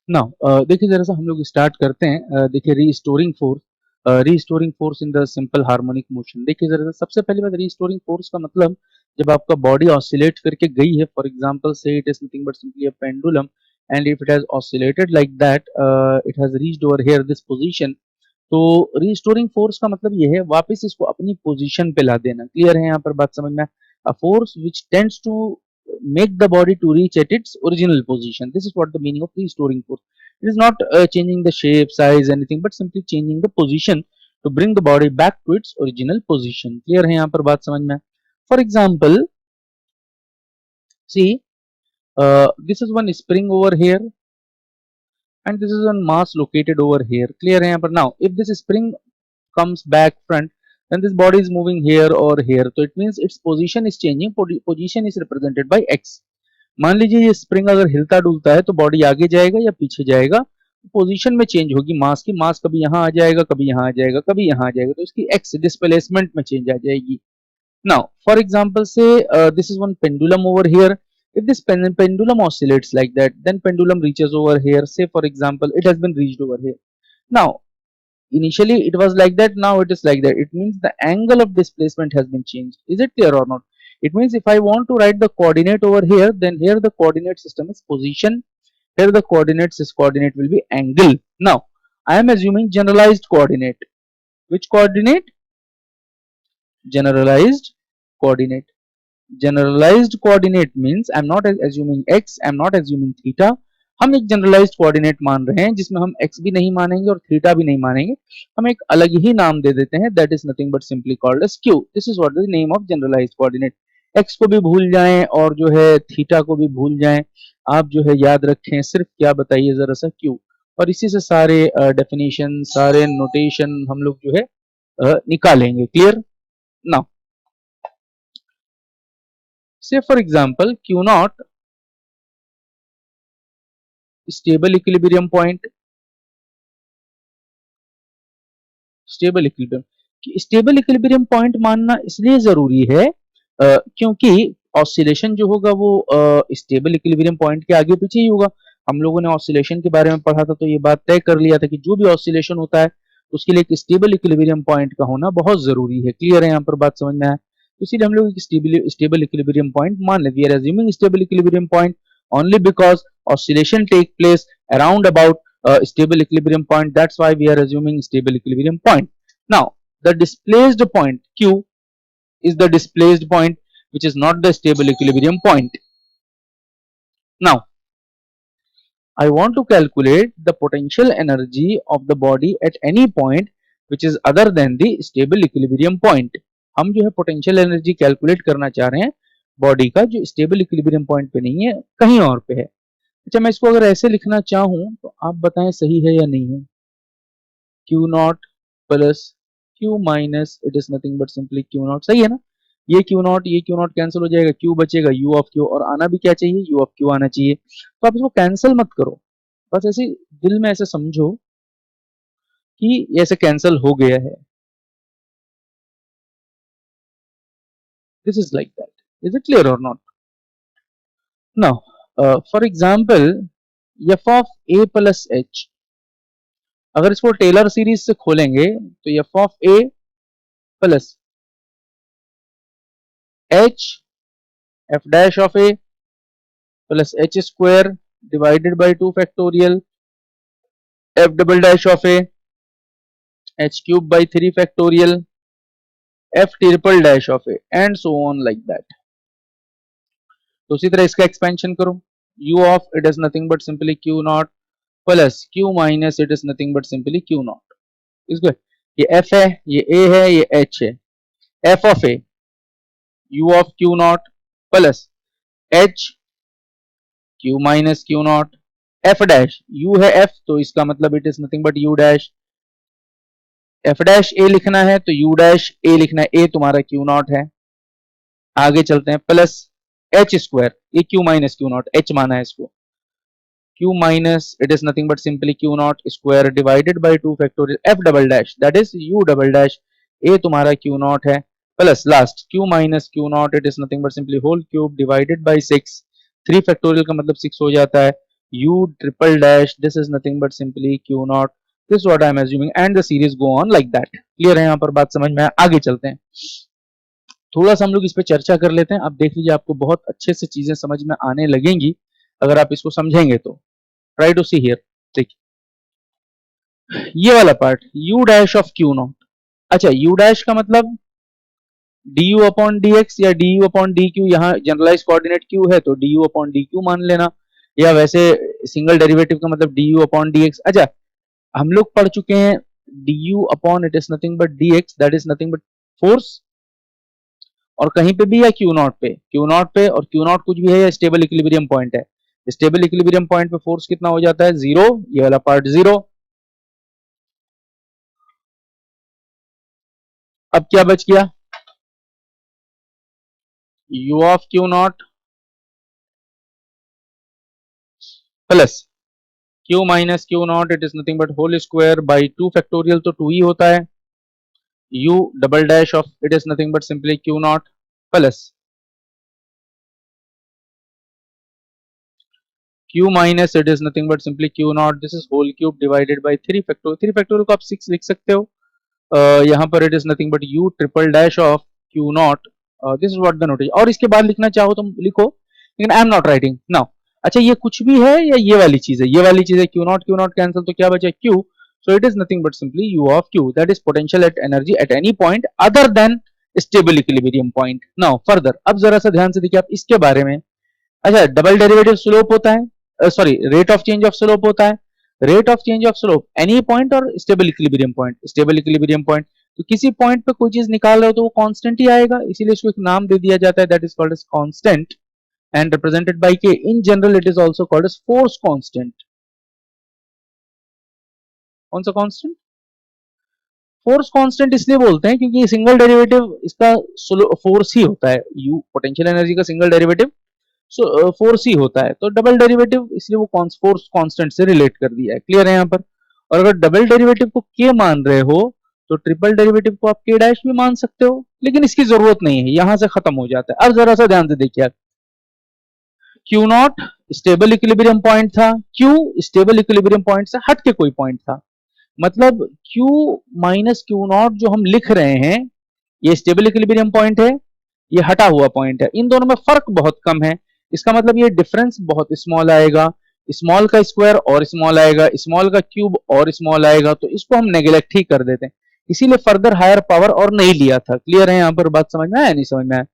Now देखिए जरा सा हम लोग स्टार्ट करते हैं। देखिए restoring force in the simple harmonic motion. देखिए जरा सा सबसे पहली बात, रीस्टोरिंग फोर्स का मतलब जब आपका बॉडी ऑसिलेट करके गई है, फॉर एग्जांपल से it is nothing but simply a pendulum and if it has oscillated like that, it has reached over here this position. तो रीस्टोरिंग फोर्स का मतलब ये है वापस इसको अपनी पोजीशन पे ला देना। क्लियर है यहाँ पर बात समझ में? A force which tends to make the body to reach at its original position. This is what the meaning of restoring force. It is not changing the shape, size, anything, but simply changing the position to bring the body back to its original position. Clear है यहाँ पर बात समझ में? For example, see, this is one spring over here, and this is one mass located over here. Clear है यहाँ पर? Now, if this spring comes back front, then this body is moving here or here. So it means its position is changing. Position is represented by x. मान लीजिए ये spring अगर हिलता डुलता है तो बॉडी आगे जाएगा या पीछे जाएगा, पोजीशन में चेंज होगी मास की। मास कभी यहाँ आ जाएगा, कभी यहाँ आ जाएगा, कभी यहाँ आ जाएगा, तो इसकी एक्स डिस्प्लेसमेंट में चेंज आ जाएगी। नाउ फॉर एग्जांपल से this is one pendulum over here. if this pendulum oscillates like that, then pendulum reaches over here. Say for example it has been reached over here. Now initially it was like that, now it is like that. It means the angle of displacement has been changed. Is it clear or not? It means if I want to write the coordinate over here, then here the coordinate system is position, here the coordinate will be angle. Now I am assuming generalized coordinate. Which coordinate? Generalized coordinate. Generalized coordinate means I am not assuming x, I am not assuming theta. हम एक generalised coordinate मान रहे हैं जिसमें हम x भी नहीं मानेंगे और थीटा भी नहीं मानेंगे। हम एक अलग ही नाम दे देते हैं, that is nothing but simply called as q. This is what the name of generalised coordinate. x को भी भूल जाएं और जो है थीटा को भी भूल जाएं, आप जो है याद रखें सिर्फ क्या बताइए जरा सा q। और इसी से सारे डेफिनेशन, सारे नोटेशन हम लोग जो है निकालेंगे। Clear? Now say for example q naught stable equilibrium point. Stable equilibrium, stable equilibrium point मानना इसलिए जरूरी है क्योंकि ऑसिलेशन जो होगा वो स्टेबल इक्विलिब्रियम पॉइंट के आगे पीछे ही होगा। हम लोगों ने ऑसिलेशन के बारे में पढ़ा था तो ये बात तय कर लिया था कि जो भी ऑसिलेशन होता है उसके लिए एक स्टेबल इक्विलिब्रियम पॉइंट का होना बहुत जरूरी है। क्लियर है यहाँ पर बात समझ में आया? इसीलिए हम लोग स्टेबल इक्विलिब्रियम पॉइंट मान लेते हैं। Assuming stable equilibrium point only because oscillation take place around about stable equilibrium point. That's why we are assuming stable equilibrium point. Now the displaced point q is the displaced point which is not the stable equilibrium point. Now I want to calculate the potential energy of the body at any point which is other than the stable equilibrium point. हम जो है potential energy calculate करना चाह रहे हैं body का जो stable equilibrium point पे नहीं है, कहीं और पे है। अच्छा मैं इसको अगर ऐसे लिखना चाहूं तो आप बताएं सही है या नहीं है? Q not plus Q minus it is nothing but simply Q not. सही है ना? ये Q नॉट कैंसिल हो जाएगा, Q बचेगा U ऑफ Q, और आना भी क्या चाहिए? U ऑफ Q आना चाहिए। तो आप इसको कैंसिल मत करो, बस ऐसे दिल में ऐसे समझो कि ये ऐसे कैंसिल हो गया है। This is like that. Is it clear और not? Now for example f of a plus h, अगर इसको टेलर सीरीज से खोलेंगे तो f of a plus h f dash of a plus h square divided by 2 factorial f double dash of a h cube by 3 factorial f triple dash of a and so on like that. तो उसी तरह इसका expansion करो, u of it is nothing but simply q not plus q minus it is nothing but simply q not. इसको ये f है, ये a है, ये h है। f of a u of q not plus h q minus q not, f dash u है f तो इसका मतलब it is nothing but u dash. f dash a लिखना है तो u डैश a लिखना है, a तुम्हारा q नॉट है। आगे चलते हैं, प्लस h स्क्वायर, ये q minus q nought, h माना है इसको, q minus it is nothing but simply q nought square divided by 2 factorial f double dash that is u double dash, a तुम्हारा q nought है, plus last q minus q nought it is nothing but simply whole cube divided by 6। 3 factorial का मतलब 6 हो जाता है, u triple dash, this is nothing but simply q naught, this is what I am assuming and the series go on like that. Clear है यहाँ पर बात समझ में? आगे चलते हैं, थोड़ा सा हम लोग इस पे चर्चा कर लेते हैं। अब देख लीजिए आपको बहुत अच्छे से चीजें समझ में आने लगेंगी अगर आप इसको समझेंगे तो। ट्राई टू सी हियर, देखिए ये वाला part u dash of q not, अच्छा u डैश का मतलब du अपॉन dx या du अपॉन dq, यहाँ जनरलाइज कोऑर्डिनेट q है तो du अपॉन dq मान लेना, या वैसे सिंगल डेरिवेटिव का मतलब du अपॉन dx। अच्छा हम लोग पढ़ चुके हैं du upon it is nothing but dx, that is nothing but force, और कहीं पे भी है क्यू नॉट पे, क्यू नॉट पे, और क्यू नॉट कुछ भी है या स्टेबल इक्विलिब्रियम पॉइंट है, स्टेबल इक्विलिब्रियम पॉइंट पे फोर्स कितना हो जाता है? जीरो, ये वाला पार्ट जीरो। अब क्या बच गया? u of q nought plus q minus q nought, it is nothing but whole square by 2 factorial, तो 2 ही होता है, u double dash of it is nothing but simply q nought plus q minus it is nothing but simply q nought, this is whole cube divided by 3 factorial, 3 factorial को आप 6 लिख सकते हो। यहाँ पर it is nothing but u triple dash of q not, this is what the notation, और इसके बाद लिखना चाहो तो लिखो, लेकिन I am not writing now. अच्छा ये कुछ भी है या ये वाली चीज है? ये वाली चीज है, क्यू नॉट कैंसिल, तो क्या बचा? q, so it is nothing but simply u of q, that is potential at energy at any point other than stable equilibrium point. Now further, अब जरा सा ध्यान से देखिए आप इसके बारे में। अच्छा डबल डेरिवेटिव स्लोप होता है, sorry rate of change of slope होता है, rate of change of slope any point और stable equilibrium point, stable equilibrium point, तो किसी पॉइंट पे कोई चीज निकाल रहे हो तो वो कांस्टेंट ही आएगा, इसीलिए इसको एक नाम दे दिया जाता है, that is called as constant and represented by K, in general it is also called as force constant. कौन सा कांस्टेंट? फोर्स कांस्टेंट इसलिए बोलते हैं क्योंकि सिंगल डेरिवेटिव इसका फोर्स ही होता है, यू पोटेंशियल एनर्जी का सिंगल डेरिवेटिव फोर्स ही होता है, तो डबल डेरिवेटिव इसलिए वो फोर्स कांस्टेंट से रिलेट कर दिया है। क्लियर है यहाँ पर? और अगर डबल डेरिवेटिव को के मान रहे हो तो ट्रिपल डेरिवेटिव को आप के डैश भी मान सकते हो, लेकिन इसकी जरूरत नहीं है, यहां से खत्म हो जाता है। अब जरा सा ध्यान से देखिए आप, Q not stable equilibrium point था, क्यू स्टेबल इक्विलिब्रियम पॉइंट से हट के कोई पॉइंट था, मतलब क्यू माइनस क्यू नॉट जो हम लिख रहे हैं ये स्टेबल इक्विलिब्रियम पॉइंट है, ये हटा हुआ पॉइंट है, इन दोनों में फर्क बहुत कम है, इसका मतलब ये डिफरेंस बहुत स्मॉल आएगा, स्मॉल का स्क्वायर और स्मॉल आएगा, स्मॉल का क्यूब और स्मॉल आएगा, तो इसको हम नेग्लेक्ट ही कर देते हैं, इसीलिए फर्दर हायर पावर और नहीं लिया था। क्लियर है यहाँ पर? बात समझ में आया नहीं समझ में आया?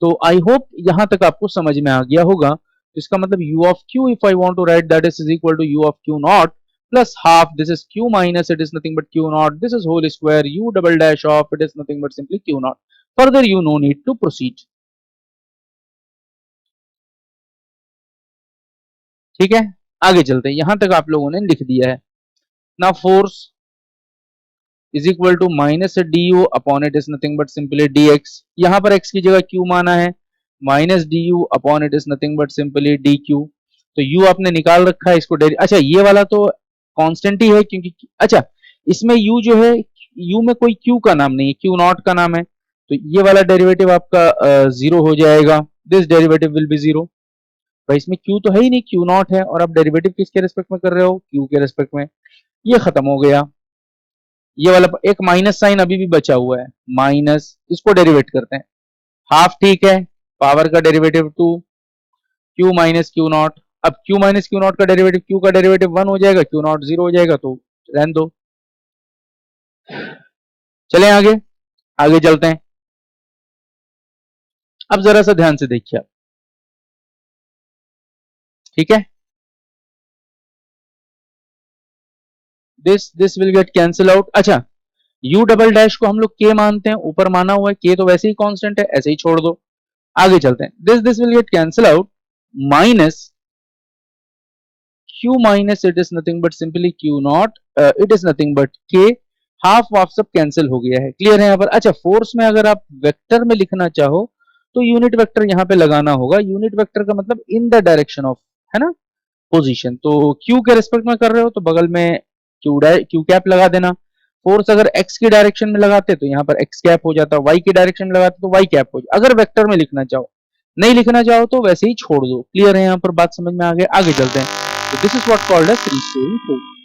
तो आई होप यहां तक आपको समझ में आ गया होगा। तो इसका मतलब u of q if I want to write that is equal to u of q nought plus half, this is q minus it is nothing but q naught, this is whole square u double dash of it is nothing but simply q naught, further you no need to proceed। ठीक है आगे चलते हैं, यहां तक आप लोगों ने लिख दिया है ना, force is equal to minus du upon it is nothing but simply dx, यहां पर x की जगह q माना है, minus du upon it is nothing but simply dq, तो u आपने निकाल रखा है इसको अच्छा ये वाला तो कांस्टेंट ही है क्योंकि अच्छा इसमें u जो है u में कोई q का नाम नहीं है, q नॉट का नाम है, तो ये वाला डेरिवेटिव आपका जीरो हो जाएगा, this derivative will be zero, भाई इसमें q तो है ही नहीं, q नॉट है, और आप डेरिवेटिव किसके रेस्पेक्ट में कर रहे हो? q के रेस्पेक्ट में, ये खत्म हो गया। ये वाला एक माइनस साइन अभी भी बचा हुआ है, माइनस, इसको डेरिवेट करते हैं, हाफ ठीक है, पावर का derivative two, q minus q not, अब q माइनस क्यू नॉट का डेरिवेटिव, q का डेरिवेटिव 1 हो जाएगा, q नॉट 0 हो जाएगा, तो रहने दो। चलें आगे, आगे चलते हैं। अब जरा सा ध्यान से देखिए आप, ठीक है, this will get cancel out. अच्छा u डबल डैश को हम लोग k मानते हैं, ऊपर माना हुआ है, k तो वैसे ही कांस्टेंट है, ऐसे ही छोड़ दो। आगे चलते हैं, this will get cancel out, minus q minus it is nothing but simply q nought, it is nothing but k, half वाफ सब कैंसिल हो गया है। क्लियर है यहाँ पर? अच्छा फोर्स में अगर आप वेक्टर में लिखना चाहो तो यूनिट वेक्टर यहाँ पे लगाना होगा, यूनिट वेक्टर का मतलब इन द डायरेक्शन ऑफ, है ना, पोजीशन, तो q के रेस्पेक्ट में कर रहे हो तो बगल में q कैप लगा देना, फोर्स अगर x की डायरेक्शन में लगाते तो यहाँ पर x कैप हो जाता, y की डायरेक्शन में लगाते तो y कैप हो जाता, अगर वेक्टर में लिखना चाहो, नहीं लिखना चाहो तो वैसे ही छोड़ दो। क्लियर है यहाँ पर? बात समझ में आ गया? आगे चलते हैं, So this is what called as free sparing force.